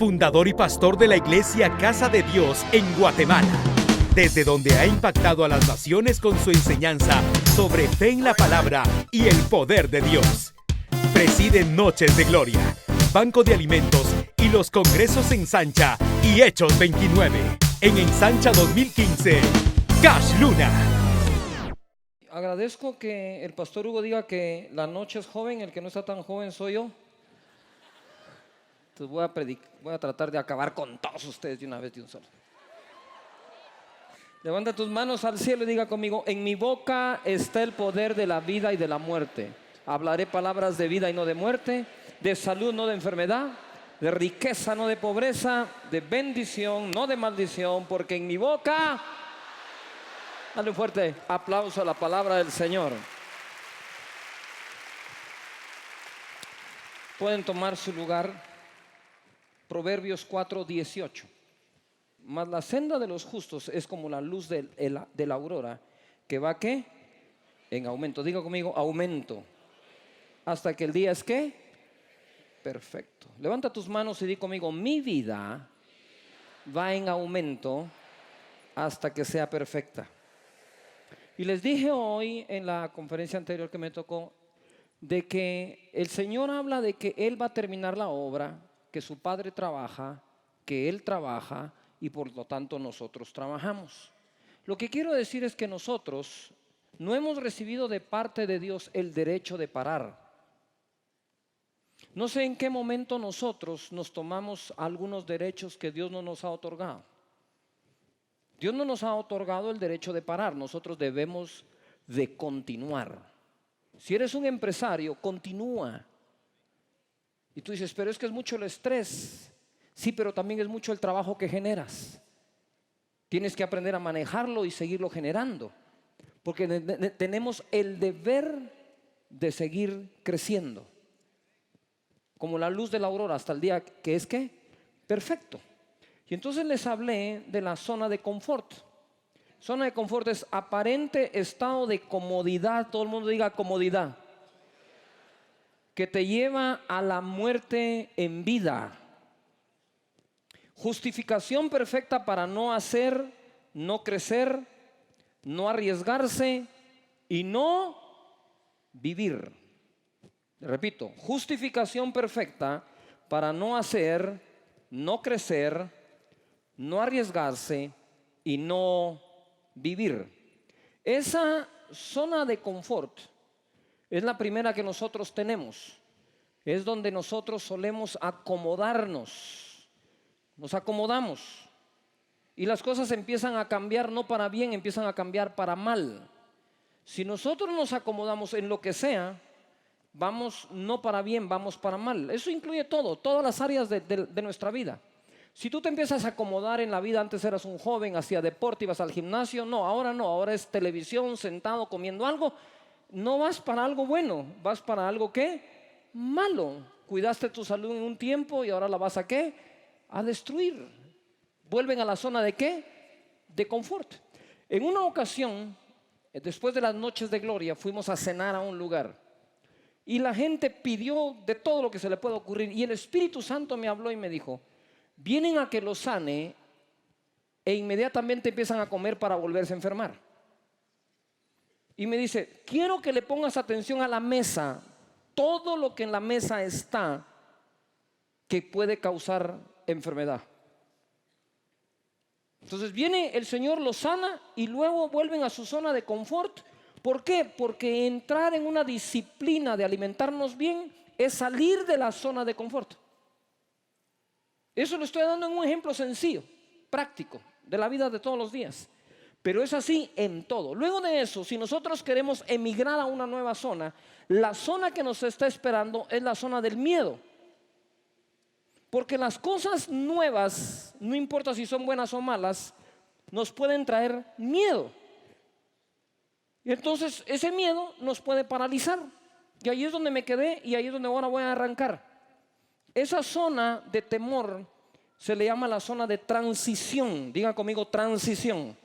fundador y pastor de la iglesia Casa de Dios en Guatemala, desde donde ha impactado a las naciones con su enseñanza sobre fe en la palabra y el poder de Dios. Preside Noches de Gloria, Banco de Alimentos y los congresos Ensancha y Hechos 29. En Ensancha 2015, Cash Luna. Agradezco que el pastor Hugo diga que la noche es joven, el que no está tan joven soy yo. Entonces voy a tratar de acabar con todos ustedes de una vez de un solo. Levanta tus manos al cielo y diga conmigo: en mi boca está el poder de la vida y de la muerte. Hablaré palabras de vida y no de muerte, de salud no de enfermedad, de riqueza no de pobreza, de bendición no de maldición, porque en mi boca... Dale un fuerte aplauso a la palabra del Señor. Pueden tomar su lugar. Proverbios 4:18. Mas la senda de los justos es como la luz de la aurora, que va ¿qué? En aumento. Diga conmigo: aumento. Hasta que el día es ¿qué? Perfecto. Levanta tus manos y di conmigo: mi vida va en aumento hasta que sea perfecta. Y les dije hoy en la conferencia anterior que me tocó de que el Señor habla de que Él va a terminar la obra, que su Padre trabaja, que Él trabaja y por lo tanto nosotros trabajamos. Lo que quiero decir es que nosotros no hemos recibido de parte de Dios el derecho de parar. No sé en qué momento nosotros nos tomamos algunos derechos que Dios no nos ha otorgado. Dios no nos ha otorgado el derecho de parar, nosotros debemos de continuar. Si eres un empresario, continúa. Y tú dices: pero es que es mucho el estrés. Sí, pero también es mucho el trabajo que generas. Tienes que aprender a manejarlo y seguirlo generando, porque tenemos el deber de seguir creciendo, como la luz de la aurora hasta el día que es ¿qué? Perfecto. Y entonces les hablé de la zona de confort. Zona de confort es aparente estado de comodidad. Todo el mundo diga comodidad. Que te lleva a la muerte en vida. Justificación perfecta para no hacer, no crecer, no arriesgarse y no vivir. Repito: justificación perfecta para no hacer, no crecer, no arriesgarse y no vivir. Esa zona de confort es la primera que nosotros tenemos. Es donde nosotros solemos acomodarnos. Nos acomodamos y las cosas empiezan a cambiar, no para bien, empiezan a cambiar para mal. Si nosotros nos acomodamos en lo que sea, vamos no para bien, vamos para mal. Eso incluye todo, todas las áreas de nuestra vida. Si tú te empiezas a acomodar en la vida, antes eras un joven, hacía deporte, ibas al gimnasio, no, ahora es televisión, sentado comiendo algo. No vas para algo bueno, vas para algo ¿qué? Malo. Cuidaste tu salud en un tiempo y ahora la vas a ¿qué? A destruir. Vuelven a la zona de ¿qué? De confort. En una ocasión, después de las noches de gloria, fuimos a cenar a un lugar. Y la gente pidió de todo lo que se le puede ocurrir. Y el Espíritu Santo me habló y me dijo: vienen a que los sane e inmediatamente empiezan a comer para volverse a enfermar. Y me dice: quiero que le pongas atención a la mesa, todo lo que en la mesa está que puede causar enfermedad. Entonces viene el Señor, los sana y luego vuelven a su zona de confort. ¿Por qué? Porque entrar en una disciplina de alimentarnos bien es salir de la zona de confort. Eso lo estoy dando en un ejemplo sencillo, práctico, de la vida de todos los días. Pero es así en todo. Luego de eso, si nosotros queremos emigrar a una nueva zona, la zona que nos está esperando es la zona del miedo. Porque las cosas nuevas, no importa si son buenas o malas, nos pueden traer miedo. Y entonces ese miedo nos puede paralizar. Y ahí es donde me quedé y ahí es donde ahora voy a arrancar. Esa zona de temor se le llama la zona de transición. Diga conmigo: transición.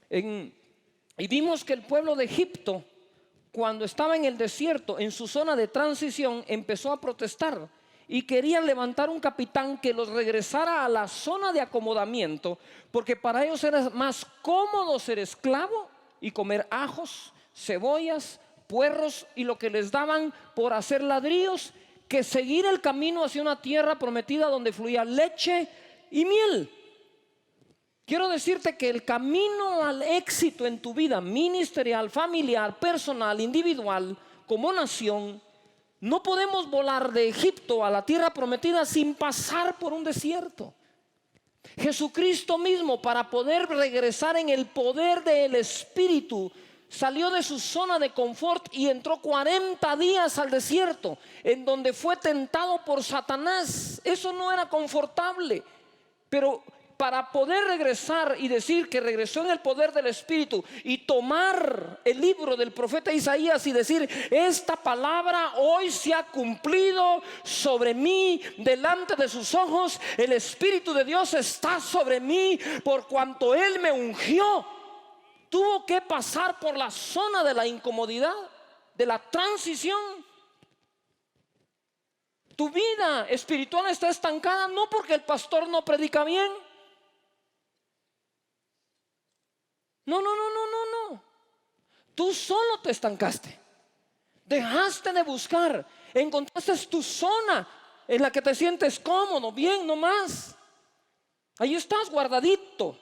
Y vimos que el pueblo de Egipto, cuando estaba en el desierto, en su zona de transición, empezó a protestar y querían levantar un capitán que los regresara a la zona de acomodamiento, porque para ellos era más cómodo ser esclavo y comer ajos, cebollas, puerros y lo que les daban por hacer ladrillos, que seguir el camino hacia una tierra prometida donde fluía leche y miel. Quiero decirte que el camino al éxito en tu vida ministerial, familiar, personal, individual, como nación, no podemos volar de Egipto a la tierra prometida sin pasar por un desierto. Jesucristo mismo, para poder regresar en el poder del Espíritu, salió de su zona de confort y entró 40 días al desierto, en donde fue tentado por Satanás. Eso no era confortable, pero para poder regresar y decir que regresó en el poder del Espíritu y tomar el libro del profeta Isaías y decir: esta palabra hoy se ha cumplido sobre mí delante de sus ojos, el Espíritu de Dios está sobre mí por cuanto Él me ungió. Tuvo que pasar por la zona de la incomodidad, de la transición. Tu vida espiritual está estancada no porque el pastor no predica bien. No. Tú solo te estancaste. Dejaste de buscar. Encontraste tu zona en la que te sientes cómodo, bien, no más. Ahí estás guardadito,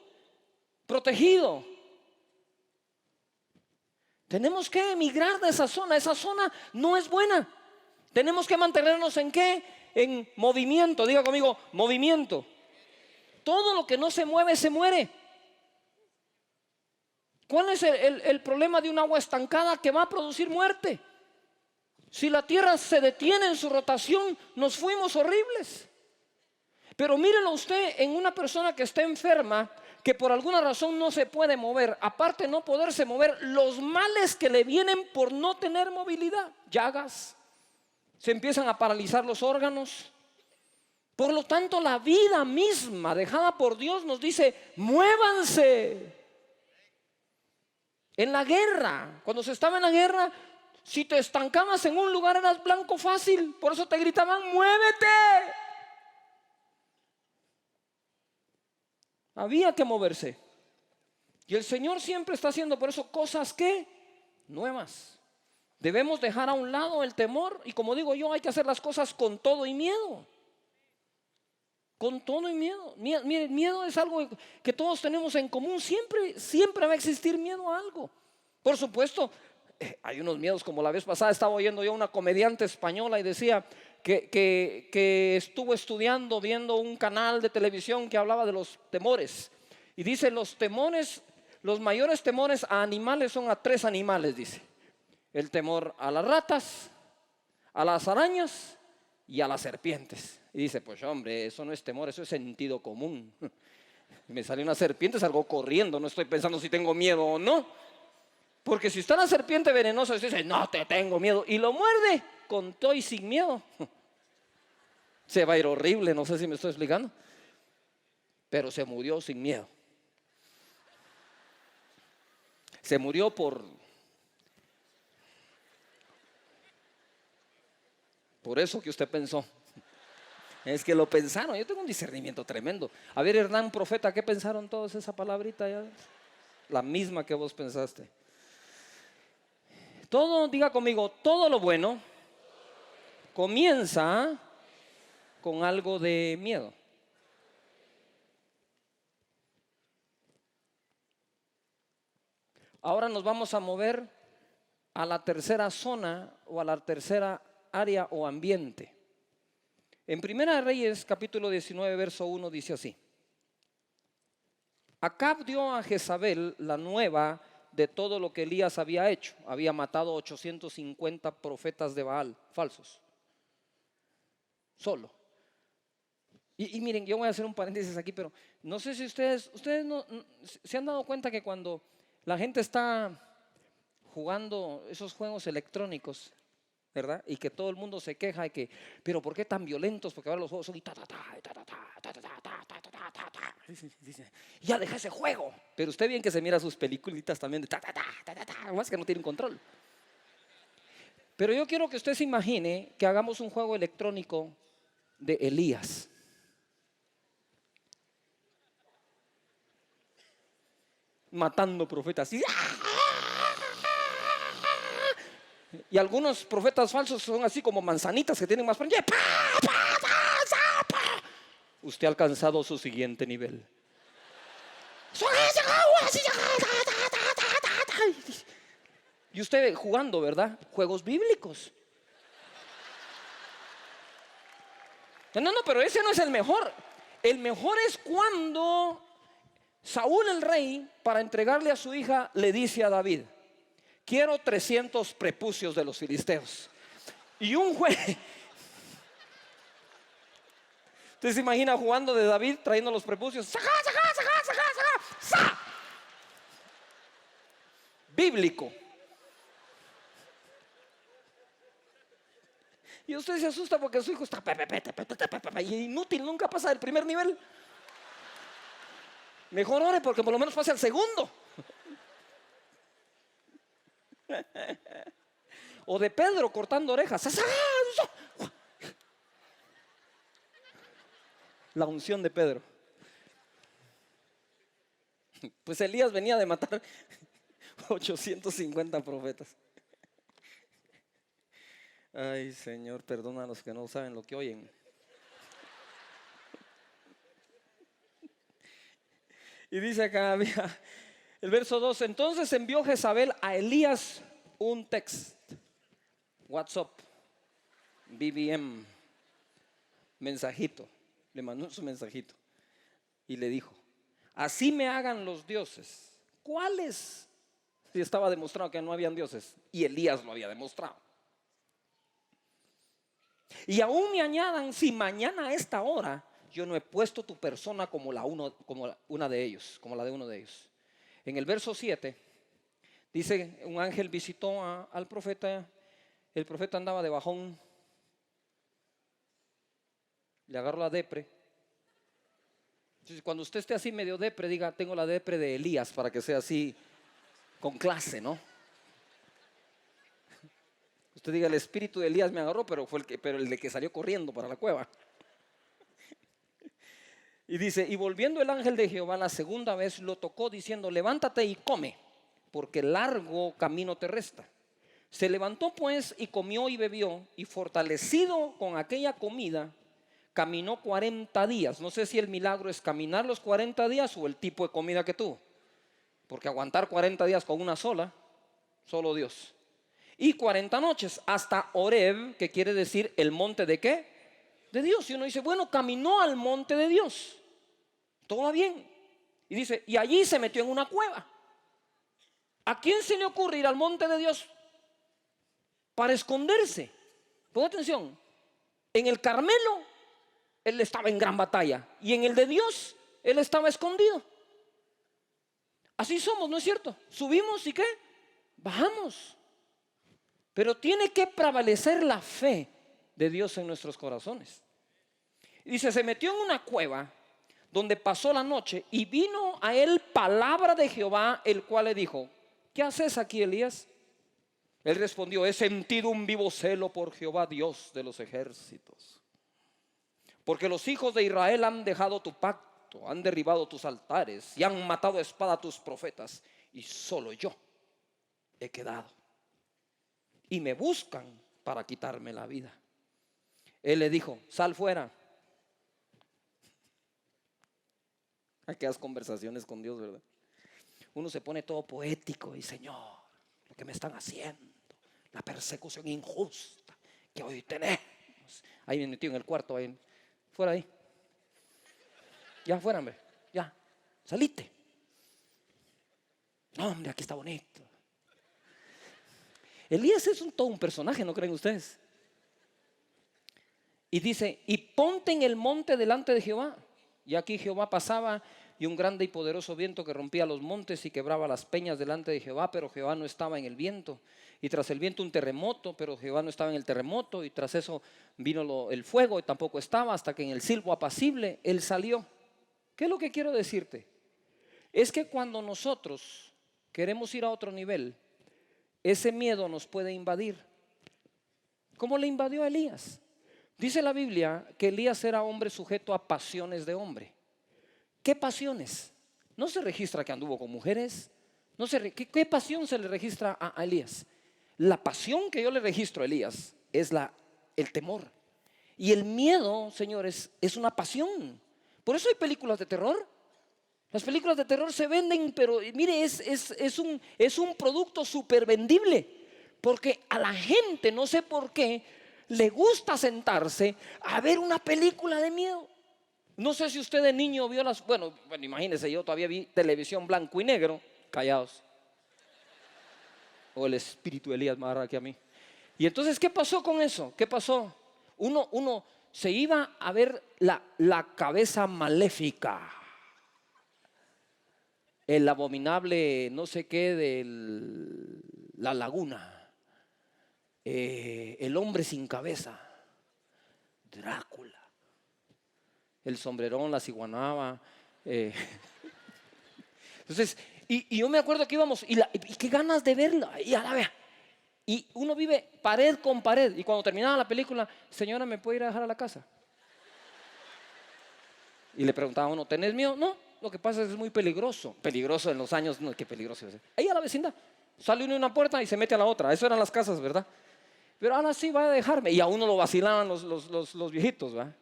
protegido. Tenemos que emigrar de esa zona. Esa zona no es buena. Tenemos que mantenernos ¿en qué? En movimiento. Diga conmigo, movimiento. Todo lo que no se mueve, se muere. ¿Cuál es el problema de un agua estancada? Que va a producir muerte. Si la tierra se detiene en su rotación, nos fuimos horribles. Pero mírelo usted en una persona que está enferma, que por alguna razón no se puede mover. Aparte de no poderse mover, los males que le vienen por no tener movilidad. Llagas, se empiezan a paralizar los órganos. Por lo tanto, la vida misma dejada por Dios nos dice: muévanse. En la guerra, cuando se estaba en la guerra, si te estancabas en un lugar eras blanco fácil. Por eso te gritaban: muévete. Había que moverse. Y el Señor siempre está haciendo por eso cosas que nuevas. Debemos dejar a un lado el temor. Y como digo yo, hay que hacer las cosas con todo y miedo. Con todo y miedo. Mire, miedo es algo que todos tenemos en común. Siempre va a existir miedo a algo. Por supuesto, hay unos miedos, como la vez pasada estaba oyendo yo a una comediante española y decía que estuvo estudiando, viendo un canal de televisión que hablaba de los temores. Y dice: los temores, los mayores temores a animales son a 3 animales, dice. El temor a las ratas, a las arañas y a las serpientes. Y dice: pues hombre, eso no es temor, eso es sentido común. Me sale una serpiente, salgo corriendo, no estoy pensando si tengo miedo o no. Porque si está la serpiente venenosa, usted dice: no te tengo miedo, y lo muerde con todo y sin miedo, se va a ir horrible. No sé si me estoy explicando, pero se murió sin miedo. Se murió por eso que usted pensó. Es que lo pensaron. Yo tengo un discernimiento tremendo. A ver, Hernán, profeta, ¿qué pensaron todos esa palabrita ya? La misma que vos pensaste. Todo, diga conmigo, todo lo bueno comienza con algo de miedo. Ahora nos vamos a mover a la tercera zona o a la tercera área o ambiente. En Primera de Reyes, capítulo 19, verso 1, dice así: Acab dio a Jezabel la nueva de todo lo que Elías había hecho. Había matado 850 profetas de Baal, falsos, solo. Y miren, yo voy a hacer un paréntesis aquí, pero no sé si ustedes no se han dado cuenta que cuando la gente está jugando esos juegos electrónicos, ¿verdad? Y que todo el mundo se queja de que, pero ¿por qué tan violentos? Porque ahora los juegos son y ta ta ta ta ta ta ta ta ta ta ta ta. Ya deja ese juego. Pero usted bien que se mira sus peliculitas también de ta ta ta ta ta ta, más que no tienen control. Pero yo quiero que usted se imagine que hagamos un juego electrónico de Elías. Matando profetas. Y algunos profetas falsos son así como manzanitas que tienen más. Usted ha alcanzado su siguiente nivel. Y usted jugando, ¿verdad? Juegos bíblicos. No, pero ese no es el mejor. El mejor es cuando Saúl el rey, para entregarle a su hija, le dice a David: quiero 300 prepucios de los filisteos. Y un juez, usted se imagina jugando de David trayendo los prepucios. ¡Saca! Bíblico. Y usted se asusta porque su hijo está y inútil, nunca pasa del primer nivel. Mejor ore porque por lo menos pase al segundo. O de Pedro cortando orejas. La unción de Pedro. Pues Elías venía de matar 850 profetas. Ay, Señor, perdona a los que no saben lo que oyen. Y dice acá, mira, el verso 2: entonces envió Jezabel a Elías un text, WhatsApp, BBM, mensajito. Le mandó su mensajito y le dijo: así me hagan los dioses. ¿Cuáles? Si estaba demostrado que no habían dioses, y Elías lo había demostrado. Y aún me añadan, si mañana a esta hora yo no he puesto tu persona como una de ellos, como la de uno de ellos. En el verso 7 dice: un ángel visitó al profeta. El profeta andaba de bajón, le agarró la depre. Entonces, cuando usted esté así medio depre, diga: tengo la depre de Elías, para que sea así con clase, ¿no? Usted diga: el espíritu de Elías me agarró, pero el de que salió corriendo para la cueva. Y dice: y volviendo el ángel de Jehová la segunda vez, lo tocó diciendo: levántate y come, porque largo camino te resta. Se levantó pues y comió y bebió, y fortalecido con aquella comida, caminó 40 días. No sé si el milagro es caminar los 40 días o el tipo de comida que tuvo, porque aguantar 40 días con una sola, solo Dios. Y 40 noches hasta Horeb, que quiere decir el monte de ¿qué? De Dios. Y uno dice: bueno, caminó al monte de Dios, todo va bien. Y dice: y allí se metió en una cueva. ¿A quién se le ocurre ir al monte de Dios para esconderse? Pon atención. En el Carmelo él estaba en gran batalla, y en el de Dios él estaba escondido. Así somos, ¿no es cierto? Subimos y ¿qué? Bajamos. Pero tiene que prevalecer la fe de Dios en nuestros corazones. Y dice: se metió en una cueva donde pasó la noche, y vino a él palabra de Jehová, el cual le dijo: ¿qué haces aquí, Elías? Él respondió: he sentido un vivo celo por Jehová, Dios de los ejércitos, porque los hijos de Israel han dejado tu pacto, han derribado tus altares y han matado a espada a tus profetas, y solo yo he quedado, y me buscan para quitarme la vida. Él le dijo: sal fuera. Aquellas conversaciones con Dios, ¿verdad? Uno se pone todo poético y: Señor, lo que me están haciendo, la persecución injusta que hoy tenemos. Ahí me metí en el cuarto, ahí, fuera ahí. Ya, fuera, hombre, ya, salite. No, hombre, aquí está bonito. Elías es todo un personaje, ¿no creen ustedes? Y dice: y ponte en el monte delante de Jehová. Y aquí Jehová pasaba, y un grande y poderoso viento que rompía los montes y quebraba las peñas delante de Jehová, pero Jehová no estaba en el viento. Y tras el viento un terremoto, pero Jehová no estaba en el terremoto. Y tras eso vino el fuego, y tampoco estaba, hasta que en el silbo apacible él salió. ¿Qué es lo que quiero decirte? Es que cuando nosotros queremos ir a otro nivel, ese miedo nos puede invadir. ¿Cómo le invadió a Elías? Dice la Biblia que Elías era hombre sujeto a pasiones de hombre. ¿Qué pasiones? No se registra que anduvo con mujeres. ¿Qué pasión se le registra a Elías? La pasión que yo le registro a Elías es el temor. Y el miedo, señores, es una pasión. Por eso hay películas de terror. Las películas de terror se venden, pero mire, es un producto súper vendible. Porque a la gente, no sé por qué, le gusta sentarse a ver una película de miedo. No sé si usted de niño vio bueno, imagínese, yo todavía vi televisión blanco y negro. Callados. O el espíritu de Elías más raro que a mí. Y entonces, ¿qué pasó con eso? ¿Qué pasó? Uno se iba a ver la cabeza maléfica, el abominable no sé qué de la laguna, el hombre sin cabeza, Drácula, el sombrerón, la ciguanaba. Entonces, y yo me acuerdo que íbamos, y qué ganas de verla, y a la vez. Y uno vive pared con pared. Y cuando terminaba la película, señora, ¿me puede ir a dejar a la casa? Y le preguntaba a uno, ¿tenés miedo? No, lo que pasa es que es muy peligroso. Peligroso en los años, no, qué peligroso es. Ahí a la vecindad, sale uno de una puerta y se mete a la otra. Eso eran las casas, ¿verdad? Pero ahora sí va a dejarme. Y a uno lo vacilaban los viejitos, ¿verdad?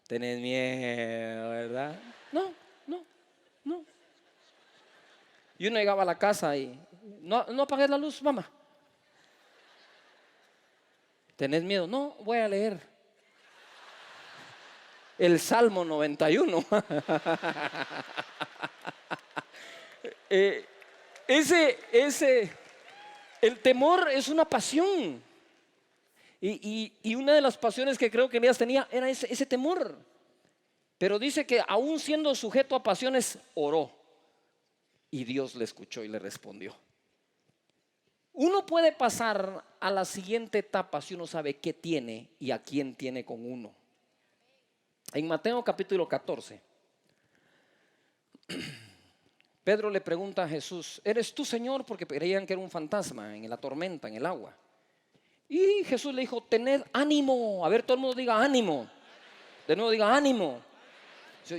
¿Tenés miedo, verdad? No. Y uno llegaba a la casa y, no apagues la luz, mamá. ¿Tenés miedo? No, voy a leer el Salmo 91. El temor es una pasión. Y una de las pasiones que creo que Elías tenía era ese temor. Pero dice que aún siendo sujeto a pasiones, oró. Y Dios le escuchó y le respondió. Uno puede pasar a la siguiente etapa si uno sabe qué tiene y a quién tiene con uno. En Mateo capítulo 14, Pedro le pregunta a Jesús, ¿eres tú, Señor? Porque creían que era un fantasma en la tormenta, en el agua. Y Jesús le dijo, tened ánimo. A ver, todo el mundo diga ánimo. De nuevo diga ánimo.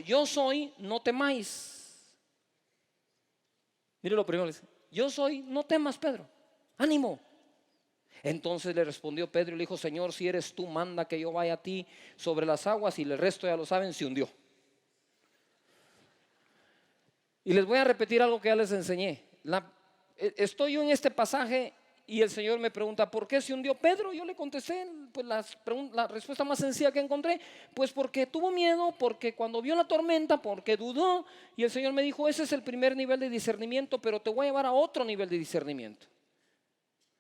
Yo soy, no temáis. Mire lo primero, yo soy, no temas, Pedro. Ánimo. Entonces le respondió Pedro y le dijo, Señor, si eres tú, manda que yo vaya a ti sobre las aguas. Y el resto ya lo saben, se hundió. Y les voy a repetir algo que ya les enseñé. Estoy yo en este pasaje y el Señor me pregunta, ¿por qué se hundió Pedro? Yo le contesté pues la respuesta más sencilla que encontré, pues porque tuvo miedo, porque cuando vio la tormenta, porque dudó. Y el Señor me dijo, ese es el primer nivel de discernimiento, pero te voy a llevar a otro nivel de discernimiento.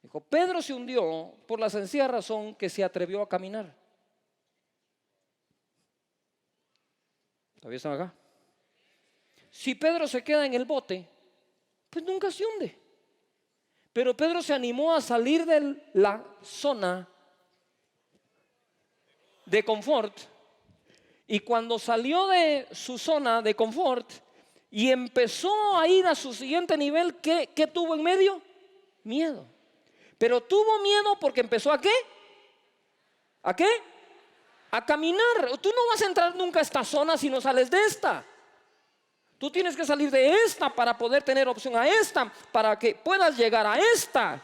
Dijo, Pedro se hundió por la sencilla razón que se atrevió a caminar. ¿Todavía están acá? Si Pedro se queda en el bote, pues nunca se hunde. Pero Pedro se animó a salir de la zona de confort. Y cuando salió de su zona de confort y empezó a ir a su siguiente nivel, ¿qué tuvo en medio? Miedo. Pero tuvo miedo porque empezó ¿a qué? ¿A qué? A caminar. Tú no vas a entrar nunca a esta zona si no sales de esta. Tú tienes que salir de esta para poder tener opción a esta, para que puedas llegar a esta.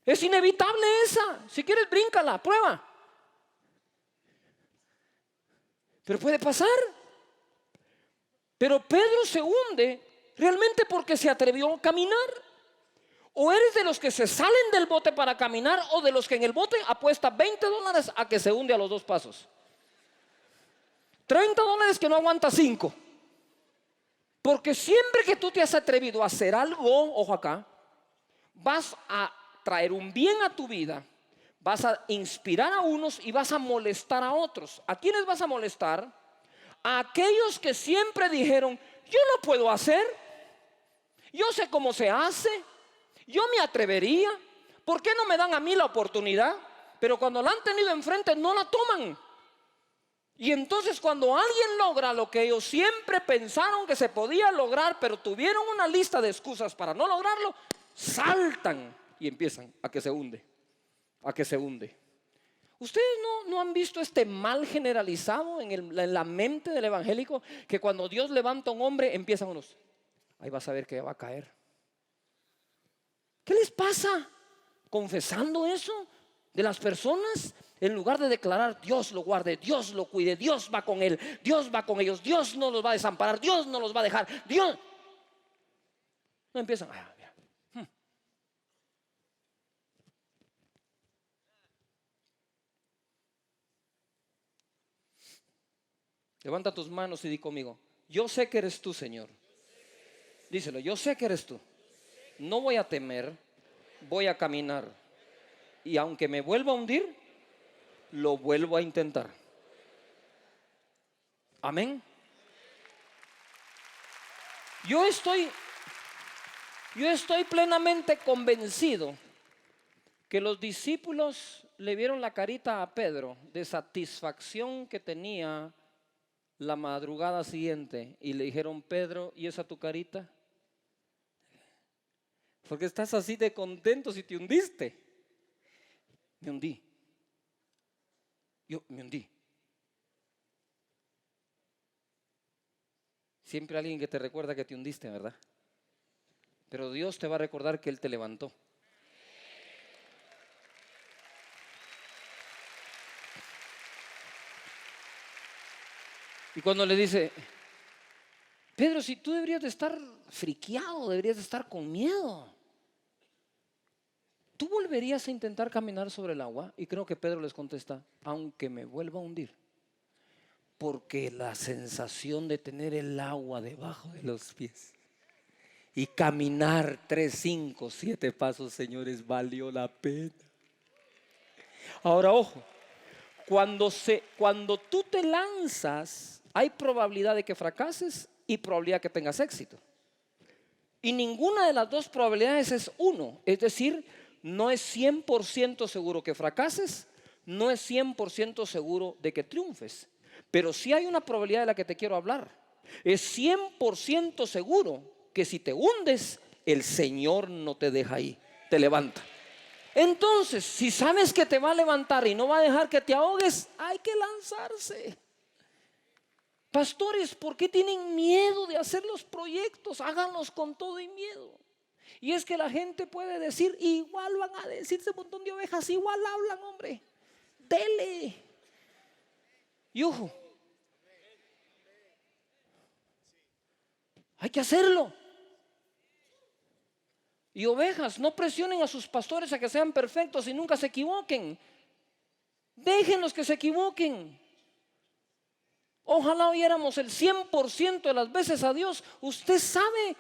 Es inevitable esa. Si quieres, bríncala, prueba. Pero puede pasar. Pero Pedro se hunde realmente porque se atrevió a caminar. O eres de los que se salen del bote para caminar, o de los que en el bote apuesta $20 a que se hunde a los 2 pasos. $30 que no aguanta 5. Porque siempre que tú te has atrevido a hacer algo, ojo acá, vas a traer un bien a tu vida, vas a inspirar a unos y vas a molestar a otros. ¿A quiénes vas a molestar? A aquellos que siempre dijeron, yo lo puedo hacer, yo sé cómo se hace, yo me atrevería, ¿por qué no me dan a mí la oportunidad? Pero cuando la han tenido enfrente no la toman. Y entonces cuando alguien logra lo que ellos siempre pensaron que se podía lograr, pero tuvieron una lista de excusas para no lograrlo, saltan y empiezan a que se hunde, a que se hunde. ¿Ustedes no han visto este mal generalizado en la mente del evangélico? Que cuando Dios levanta a un hombre, empiezan unos, ahí vas a ver que va a caer. ¿Qué les pasa? Confesando eso de las personas, en lugar de declarar Dios lo guarde, Dios lo cuide, Dios va con él, Dios va con ellos, Dios no los va a desamparar, Dios no los va a dejar, Dios. No empiezan, mira. Levanta tus manos y di conmigo, yo sé que eres tú, Señor. Díselo, yo sé que eres tú. No voy a temer, voy a caminar. Y aunque me vuelva a hundir, lo vuelvo a intentar. Amén. Yo estoy plenamente convencido que los discípulos le vieron la carita a Pedro de satisfacción que tenía la madrugada siguiente y le dijeron, Pedro, ¿y esa tu carita? Porque estás así de contento si te hundiste. Me hundí. Yo me hundí. Siempre alguien que te recuerda que te hundiste, ¿verdad? Pero Dios te va a recordar que Él te levantó. Y cuando le dice, Pedro, si tú deberías de estar friqueado, deberías de estar con miedo, ¿tú volverías a intentar caminar sobre el agua? Y creo que Pedro les contesta, aunque me vuelva a hundir, porque la sensación de tener el agua debajo de los pies y caminar 3, 5, 7 pasos, señores, valió la pena. Ahora, ojo, cuando tú te lanzas, hay probabilidad de que fracases y probabilidad que tengas éxito. Y ninguna de las dos probabilidades es 1. Es decir, no es 100% seguro que fracases, no es 100% seguro de que triunfes. Pero sí hay una probabilidad de la que te quiero hablar. Es 100% seguro que si te hundes, el Señor no te deja ahí, te levanta. Entonces, si sabes que te va a levantar y no va a dejar que te ahogues, hay que lanzarse. Pastores, ¿por qué tienen miedo de hacer los proyectos? Háganlos con todo y miedo. Y es que la gente puede decir, igual van a decirse un montón de ovejas, igual hablan, hombre. Dele. Y ojo, hay que hacerlo. Y ovejas, no presionen a sus pastores a que sean perfectos y nunca se equivoquen. Déjenlos que se equivoquen. Ojalá oyéramos el 100% de las veces a Dios. Usted sabe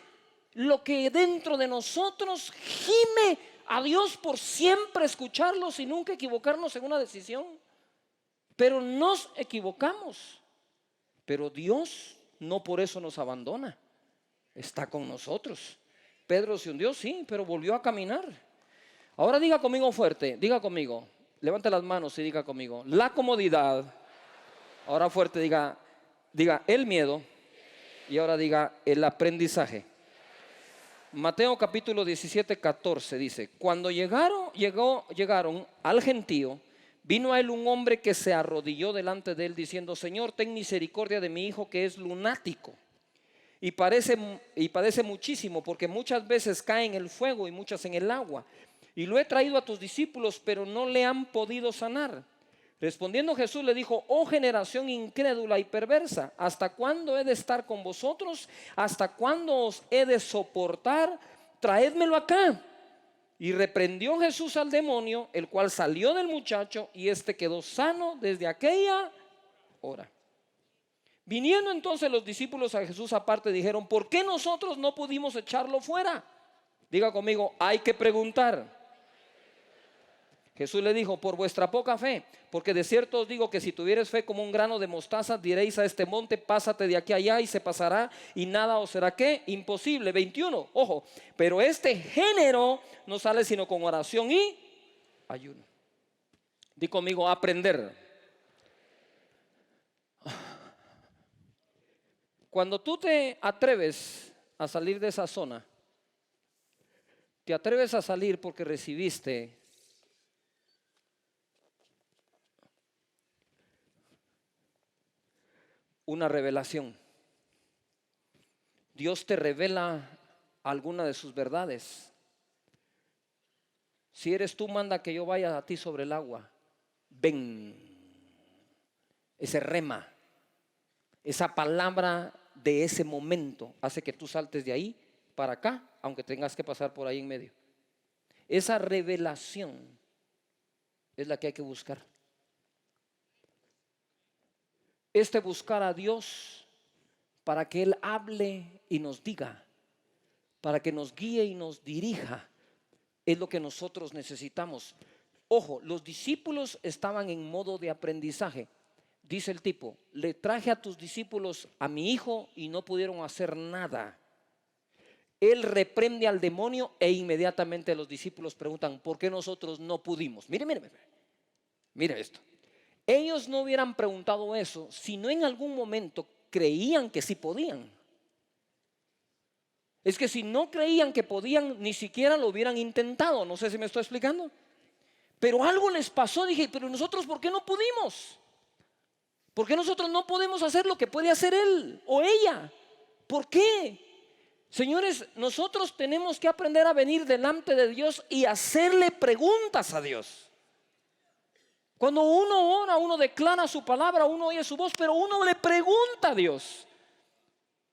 lo que dentro de nosotros gime a Dios por siempre escucharlos y nunca equivocarnos en una decisión. Pero nos equivocamos. Pero Dios no por eso nos abandona. Está con nosotros. Pedro se hundió, sí, pero volvió a caminar. Ahora diga conmigo fuerte, diga conmigo, levante las manos y diga conmigo, la comodidad. Ahora fuerte, diga el miedo. Y ahora diga el aprendizaje. Mateo capítulo 17, 14 dice, cuando llegaron al gentío, vino a él un hombre que se arrodilló delante de él diciendo, Señor, ten misericordia de mi hijo que es lunático y padece muchísimo, porque muchas veces cae en el fuego y muchas en el agua. Y lo he traído a tus discípulos, pero no le han podido sanar. Respondiendo Jesús le dijo, oh generación incrédula y perversa, ¿hasta cuándo he de estar con vosotros? ¿Hasta cuándo os he de soportar? Traédmelo acá. Y reprendió Jesús al demonio, el cual salió del muchacho y éste quedó sano desde aquella hora. Viniendo entonces los discípulos a Jesús aparte, dijeron, ¿por qué nosotros no pudimos echarlo fuera? Diga conmigo, hay que preguntar. Jesús le dijo, por vuestra poca fe, porque de cierto os digo que si tuvieres fe como un grano de mostaza, diréis a este monte, pásate de aquí a allá y se pasará y nada os será ¿qué? Imposible. 21, ojo, pero este género no sale sino con oración y ayuno. Di conmigo, aprender. Cuando tú te atreves a salir de esa zona, te atreves a salir porque recibiste una revelación. Dios te revela alguna de sus verdades. Si eres tú, manda que yo vaya a ti sobre el agua. Ven. Ese rema, esa palabra de ese momento hace que tú saltes de ahí para acá, aunque tengas que pasar por ahí en medio. Esa revelación es la que hay que buscar. Buscar a Dios para que Él hable y nos diga, para que nos guíe y nos dirija, es lo que nosotros necesitamos. Ojo, los discípulos estaban en modo de aprendizaje. Dice el tipo: le traje a tus discípulos a mi hijo y no pudieron hacer nada. Él reprende al demonio e inmediatamente los discípulos preguntan: ¿por qué nosotros no pudimos? Mire esto. Ellos no hubieran preguntado eso si no en algún momento creían que sí podían. Es que si no creían que podían, ni siquiera lo hubieran intentado. No sé si me estoy explicando. Pero algo les pasó. Dije, pero nosotros, ¿por qué no pudimos? ¿Por qué nosotros no podemos hacer lo que puede hacer él o ella? ¿Por qué? Señores, nosotros tenemos que aprender a venir delante de Dios y hacerle preguntas a Dios. Cuando uno ora, uno declara su palabra, uno oye su voz, pero uno le pregunta a Dios: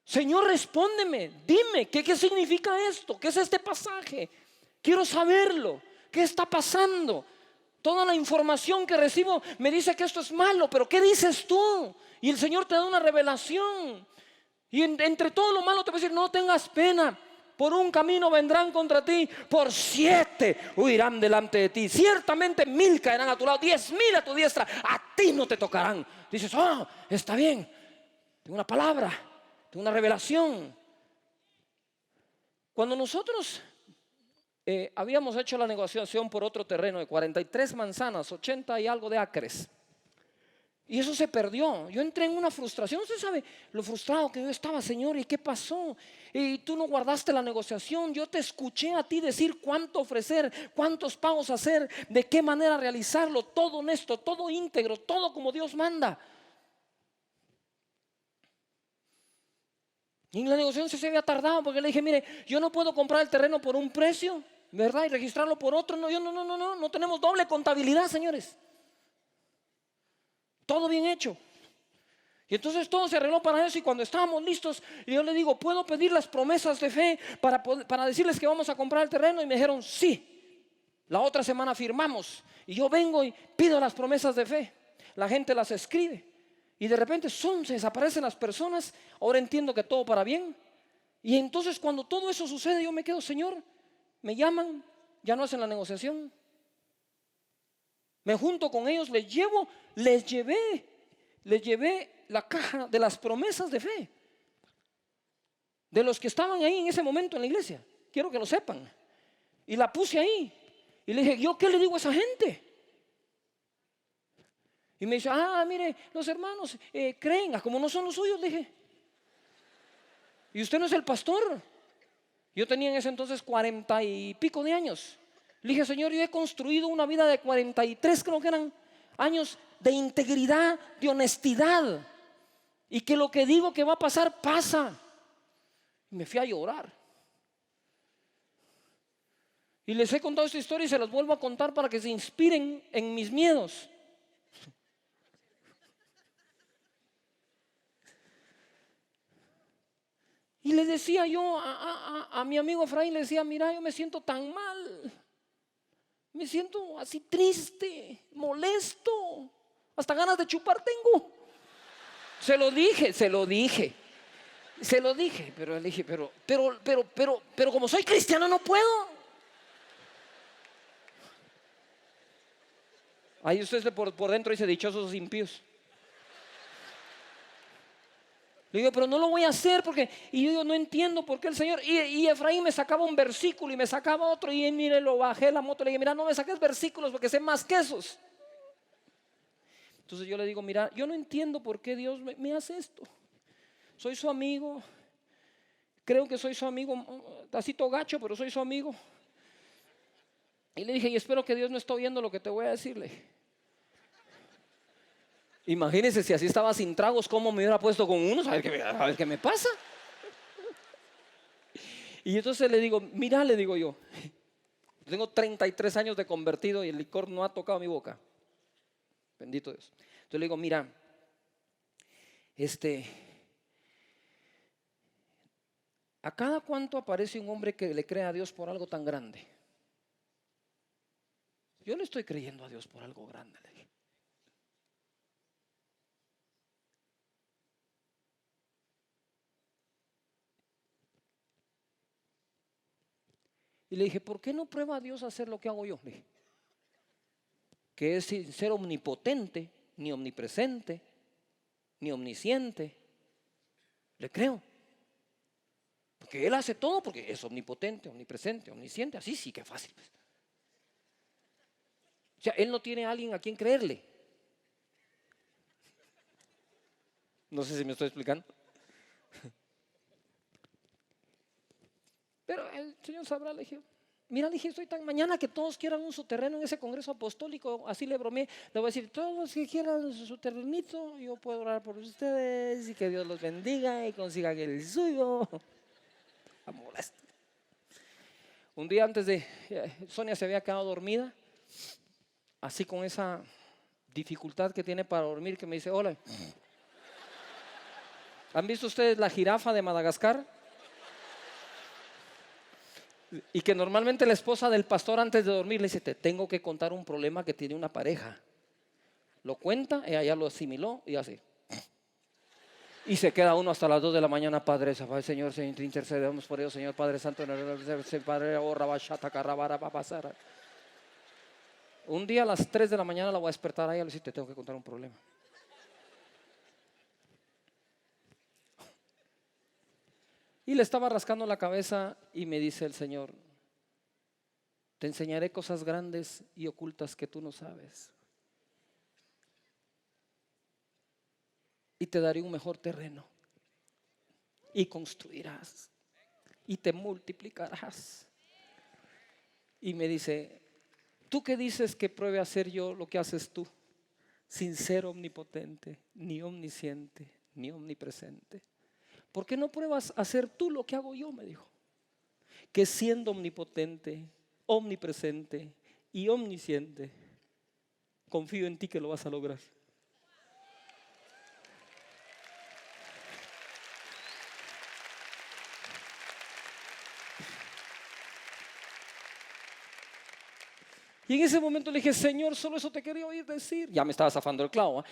Señor, respóndeme, dime, ¿qué significa esto? ¿Qué es este pasaje? Quiero saberlo. ¿Qué está pasando? Toda la información que recibo me dice que esto es malo, pero ¿qué dices tú? Y el Señor te da una revelación. Y entre todo lo malo te va a decir: no tengas pena. Por un camino vendrán contra ti, por 7 huirán delante de ti. Ciertamente 1000 caerán a tu lado, 10,000 a tu diestra, a ti no te tocarán. Dices: oh, está bien, tengo una palabra, tengo una revelación. Cuando nosotros habíamos hecho la negociación por otro terreno de 43 manzanas, 80 y algo de acres, y eso se perdió. Yo entré en una frustración. Usted sabe lo frustrado que yo estaba: Señor, ¿y qué pasó? Y tú no guardaste la negociación. Yo te escuché a ti decir cuánto ofrecer, cuántos pagos hacer, de qué manera realizarlo, todo honesto, todo íntegro, todo como Dios manda. Y en la negociación se había tardado, porque le dije: mire, yo no puedo comprar el terreno por un precio, ¿verdad? Y registrarlo por otro. No tenemos doble contabilidad, señores. Todo bien hecho. Y entonces todo se arregló para eso. Y cuando estábamos listos, yo le digo: ¿puedo pedir las promesas de fe para decirles que vamos a comprar el terreno? Y me dijeron: sí. La otra semana firmamos. Y yo vengo y pido las promesas de fe. La gente las escribe. Y de repente se desaparecen las personas. Ahora entiendo que todo para bien. Y entonces cuando todo eso sucede, yo me quedo: Señor, me llaman, ya no hacen la negociación. Me junto con ellos, les llevé la caja de las promesas de fe de los que estaban ahí en ese momento en la iglesia. Quiero que lo sepan. Y la puse ahí. Y le dije: ¿yo qué le digo a esa gente? Y me dice: mire, los hermanos creen, como no son los suyos. Le dije: ¿y usted no es el pastor? Yo tenía en ese entonces 40 y pico de años. Le dije: Señor, yo he construido una vida de 43, creo que eran, años de integridad, de honestidad, y que lo que digo que va a pasar, pasa. Y me fui a llorar. Y les he contado esta historia y se las vuelvo a contar para que se inspiren en mis miedos. Y le decía yo a mi amigo Efraín, le decía: mira, yo me siento tan mal. Me siento así triste, molesto, hasta ganas de chupar tengo. Se lo dije, pero le dije: pero como soy cristiano no puedo. Ahí usted por dentro dice: dichosos los impíos. Le digo: pero no lo voy a hacer porque... Y yo digo: no entiendo por qué el Señor... Y Efraín me sacaba un versículo y me sacaba otro. Y mire, lo bajé la moto. Le dije: mira, no me saques versículos porque sé más que esos. Entonces yo le digo: mira, yo no entiendo por qué Dios me hace esto. Soy su amigo. Creo que soy su amigo. Así todo gacho, pero soy su amigo. Y le dije: y espero que Dios no esté oyendo lo que te voy a decirle. Imagínense si así estaba sin tragos, ¿cómo me hubiera puesto con unos? A ver qué me pasa. Y entonces le digo, mira, le digo yo, tengo 33 años de convertido y el licor no ha tocado mi boca. Bendito Dios. Entonces le digo, mira, ¿a cada cuánto aparece un hombre que le cree a Dios por algo tan grande? Yo le estoy creyendo a Dios por algo grande, le dije. Y le dije, ¿por qué no prueba a Dios a hacer lo que hago yo? Le dije, que es sin ser omnipotente, ni omnipresente, ni omnisciente. Le creo. Porque Él hace todo porque es omnipotente, omnipresente, omnisciente. Así sí que fácil, pues. O sea, Él no tiene a alguien a quien creerle. No sé si me estoy explicando. Pero el Señor sabrá, le dije, mira, le dije, estoy tan mañana que todos quieran un su terreno en ese congreso apostólico, así le bromeé, le voy a decir, todos que quieran su terrenito, yo puedo orar por ustedes y que Dios los bendiga y consigan el suyo. Molesto. Un día antes de, Sonia se había quedado dormida, así con esa dificultad que tiene para dormir, que me dice, hola, ¿han visto ustedes la jirafa de Madagascar? Y que normalmente la esposa del pastor antes de dormir le dice, te tengo que contar un problema que tiene una pareja. Lo cuenta, ella ya lo asimiló y así. Y se queda uno hasta las 2 de la mañana, Padre, Señor, intercedemos por ellos, Señor, Padre Santo, Padre, un día a las 3 de la mañana la voy a despertar a ella y le dice, te tengo que contar un problema. Y le estaba rascando la cabeza y me dice el Señor, te enseñaré cosas grandes y ocultas que tú no sabes. Y te daré un mejor terreno. Y construirás. Y te multiplicarás. Y me dice, ¿tú qué dices que pruebe a hacer yo lo que haces tú? Sin ser omnipotente, ni omnisciente, ni omnipresente. ¿Por qué no pruebas a hacer tú lo que hago yo? Me dijo. Que siendo omnipotente, omnipresente y omnisciente, confío en ti que lo vas a lograr. Y en ese momento le dije, Señor, solo eso te quería oír decir. Ya me estaba zafando el clavo, ¿eh?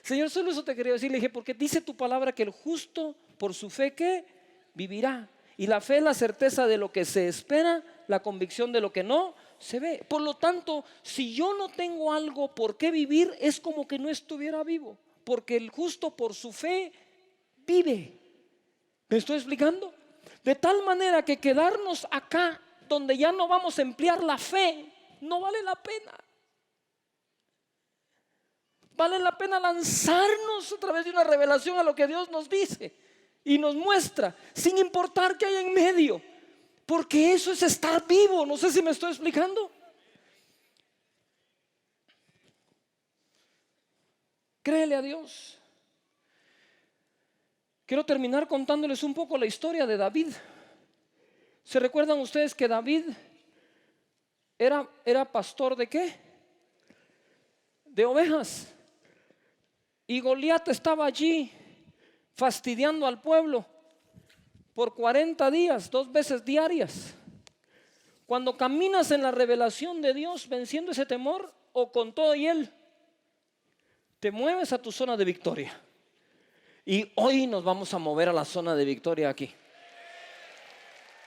Señor, solo eso te quería decir. Le dije, porque dice tu palabra que el justo por su fe ¿qué? Vivirá. Y la fe es la certeza de lo que se espera, la convicción de lo que no se ve. Por lo tanto, si yo no tengo algo por qué vivir, es como que no estuviera vivo. Porque el justo por su fe vive. ¿Me estoy explicando? De tal manera que quedarnos acá donde ya no vamos a emplear la fe no vale la pena. Vale la pena lanzarnos a través de una revelación a lo que Dios nos dice y nos muestra, sin importar qué hay en medio, porque eso es estar vivo. No sé si me estoy explicando. Créele a Dios. Quiero terminar contándoles un poco la historia de David. ¿Se recuerdan ustedes que David era pastor de qué? De ovejas. Y Goliat estaba allí fastidiando al pueblo por 40 días, 2 veces diarias. Cuando caminas en la revelación de Dios venciendo ese temor, o con todo y él, te mueves a tu zona de victoria. Y hoy nos vamos a mover a la zona de victoria aquí.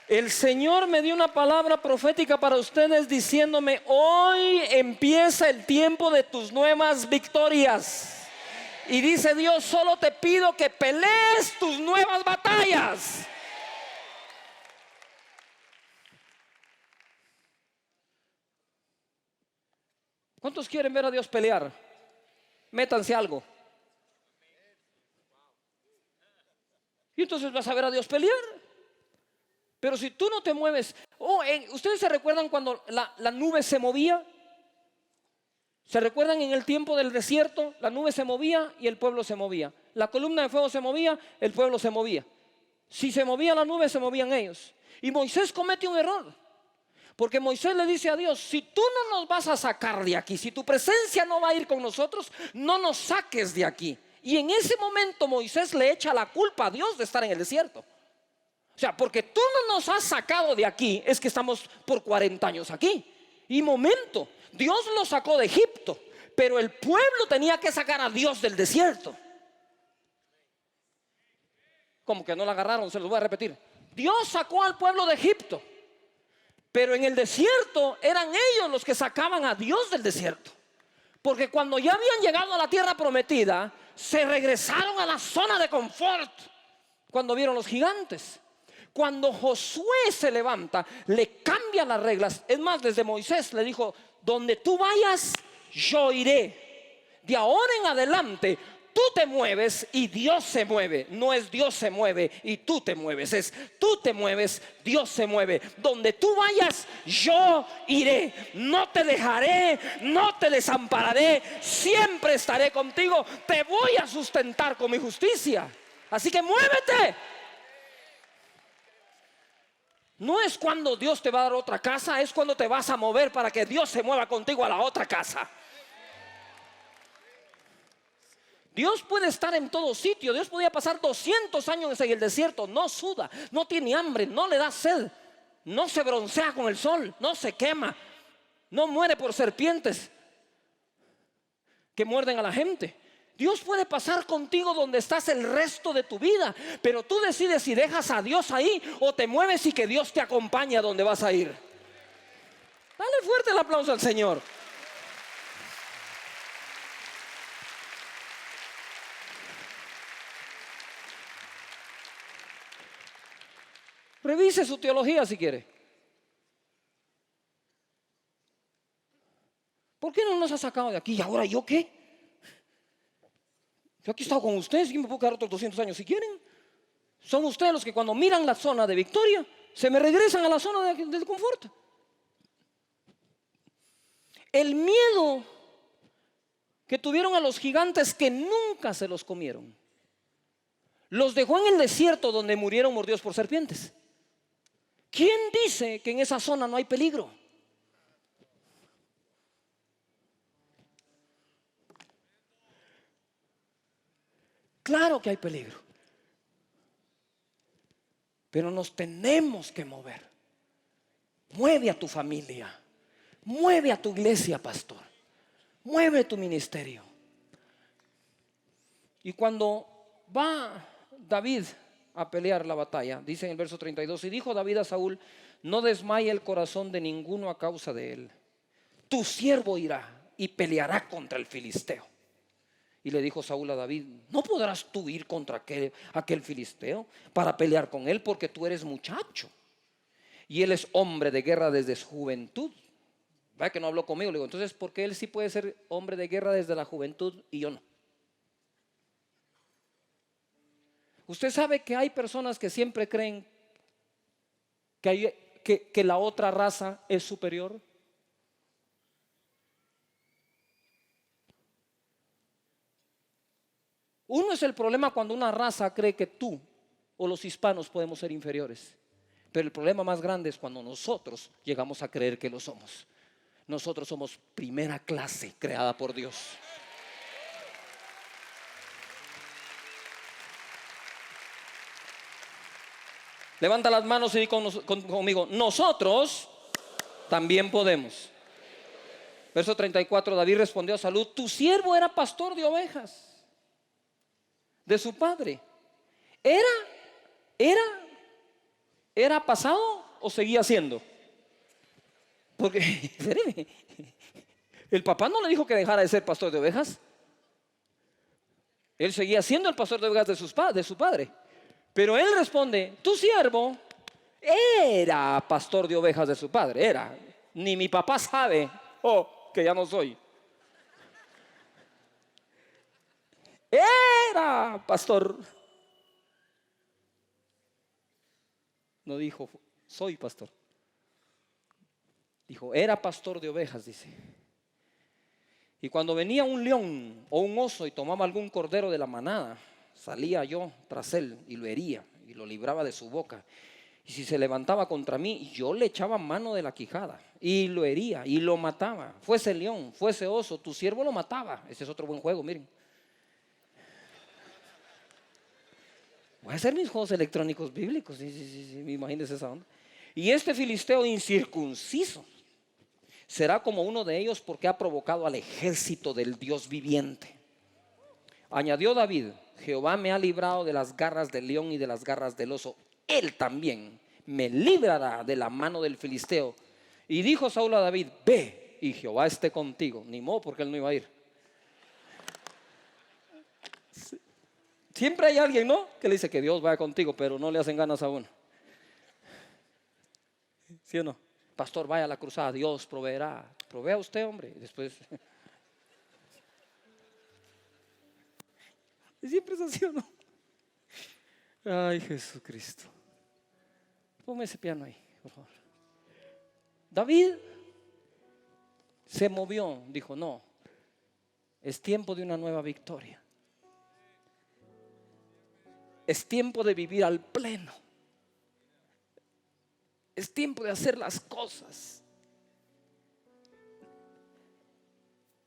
El Señor me dio una palabra profética para ustedes diciéndome, hoy empieza el tiempo de tus nuevas victorias. Y dice Dios, solo te pido que pelees tus nuevas batallas. ¿Cuántos quieren ver a Dios pelear? Métanse algo. Y entonces vas a ver a Dios pelear. Pero si tú no te mueves, ¿ustedes se recuerdan cuando la nube se movía? ¿Se recuerdan en el tiempo del desierto? La nube se movía y el pueblo se movía. La columna de fuego se movía, el pueblo se movía. Si se movía la nube, se movían ellos. Y Moisés comete un error, porque Moisés le dice a Dios: si tú no nos vas a sacar de aquí, si tu presencia no va a ir con nosotros, no nos saques de aquí. Y en ese momento Moisés le echa la culpa a Dios de estar en el desierto. O sea, porque tú no nos has sacado de aquí, es que estamos por 40 años aquí. Y momento, Dios lo sacó de Egipto, pero el pueblo tenía que sacar a Dios del desierto. Como que no la agarraron, se los voy a repetir. Dios sacó al pueblo de Egipto, pero en el desierto eran ellos los que sacaban a Dios del desierto. Porque cuando ya habían llegado a la tierra prometida, se regresaron a la zona de confort cuando vieron los gigantes. Cuando Josué se levanta, le cambia las reglas. Es más, desde Moisés le dijo: donde tú vayas, yo iré. De ahora en adelante, tú te mueves y Dios se mueve. No es Dios se mueve y tú te mueves, es tú te mueves, Dios se mueve. Donde tú vayas, yo iré. No te dejaré, no te desampararé, siempre estaré contigo. Te voy a sustentar con mi justicia. Así que muévete. No es cuando Dios te va a dar otra casa, es cuando te vas a mover para que Dios se mueva contigo a la otra casa. Dios puede estar en todo sitio. Dios podía pasar 200 años en el desierto. No suda, no tiene hambre, no le da sed, no se broncea con el sol, no se quema, no muere por serpientes que muerden a la gente. Dios puede pasar contigo donde estás el resto de tu vida, pero tú decides si dejas a Dios ahí o te mueves y que Dios te acompañe a donde vas a ir. Dale fuerte el aplauso al Señor. Revise su teología si quiere. ¿Por qué no nos ha sacado de aquí? ¿Y ahora yo qué? Yo aquí he estado con ustedes y me puedo quedar otros 200 años si quieren. Son ustedes los que cuando miran la zona de victoria se me regresan a la zona de confort. El miedo que tuvieron a los gigantes, que nunca se los comieron, los dejó en el desierto donde murieron mordidos por serpientes. ¿Quién dice que en esa zona no hay peligro? Claro que hay peligro, pero nos tenemos que mover. Mueve a tu familia, mueve a tu iglesia, pastor, mueve tu ministerio. Y cuando va David a pelear la batalla, dice en el verso 32: y dijo David a Saúl: no desmaye el corazón de ninguno a causa de él. Tu siervo irá y peleará contra el filisteo. Y le dijo Saúl a David: no podrás tú ir contra aquel filisteo para pelear con él, porque tú eres muchacho y él es hombre de guerra desde su juventud. ¿Verdad que no habló conmigo? Le digo: entonces, ¿por qué él sí puede ser hombre de guerra desde la juventud y yo no? Usted sabe que hay personas que siempre creen que la otra raza es superior. Uno es el problema cuando una raza cree que tú o los hispanos podemos ser inferiores. Pero el problema más grande es cuando nosotros llegamos a creer que lo somos. Nosotros somos primera clase creada por Dios. Levanta las manos y di conmigo: nosotros también podemos. Verso 34: David respondió a Saúl: tu siervo era pastor de ovejas de su padre. ¿Era pasado o seguía siendo? Porque espéreme, el papá no le dijo que dejara de ser pastor de ovejas. Él seguía siendo el pastor de ovejas de su padre. Pero él responde: tu siervo era pastor de ovejas de su padre. Era. Ni mi papá sabe que ya no soy. Era pastor. No dijo Soy pastor. Dijo, era pastor de ovejas, dice. Y cuando venía un león o un oso y tomaba algún cordero de la manada, salía yo tras él y lo hería y lo libraba de su boca. Y si se levantaba contra mí, yo le echaba mano de la quijada y lo hería y lo mataba. Fuese león, fuese oso, tu siervo lo mataba. Ese es otro buen juego, miren. Voy a hacer mis juegos electrónicos bíblicos, sí, imagínense esa onda. Y este filisteo incircunciso será como uno de ellos, porque ha provocado al ejército del Dios viviente. Añadió David, Jehová me ha librado de las garras del león y de las garras del oso. Él también me librará de la mano del filisteo. Y dijo Saúl a David, ve y Jehová esté contigo. Ni modo, porque él no iba a ir. Siempre hay alguien, ¿no?, que le dice que Dios vaya contigo, pero no le hacen ganas a uno. ¿Sí o no? Pastor, vaya a la cruzada, Dios proveerá. Provea usted, hombre. Después, siempre es así, ¿o no? Ay, Jesucristo. Ponme ese piano ahí, por favor. David se movió, dijo, no, es tiempo de una nueva victoria. Es tiempo de vivir al pleno. Es tiempo de hacer las cosas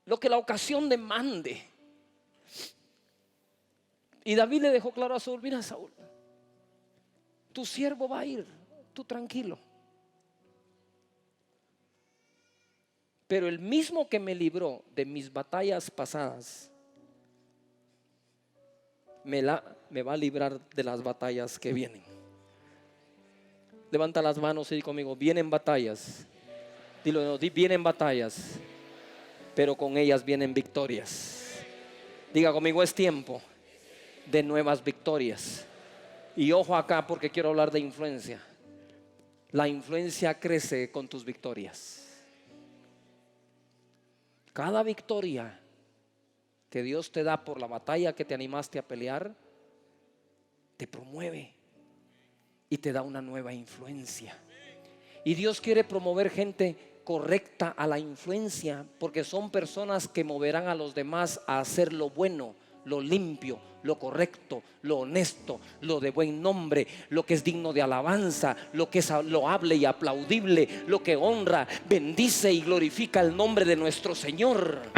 lo que la ocasión demande. Y David le dejó claro a Saúl, mira, Saúl, tu siervo va a ir, tú tranquilo. Pero el mismo que me libró de mis batallas pasadas me va a librar de las batallas que vienen. Levanta las manos y di conmigo, vienen batallas. Dilo, vienen batallas, pero con ellas vienen victorias. Diga conmigo, es tiempo de nuevas victorias. Y ojo acá, porque quiero hablar de influencia. La influencia crece con tus victorias. Cada victoria que Dios te da por la batalla que te animaste a pelear, te promueve y te da una nueva influencia. Y Dios quiere promover gente correcta a la influencia, porque son personas que moverán a los demás a hacer lo bueno, lo limpio, lo correcto, lo honesto, lo de buen nombre, lo que es digno de alabanza, lo que es loable y aplaudible, lo que honra, bendice y glorifica el nombre de nuestro Señor.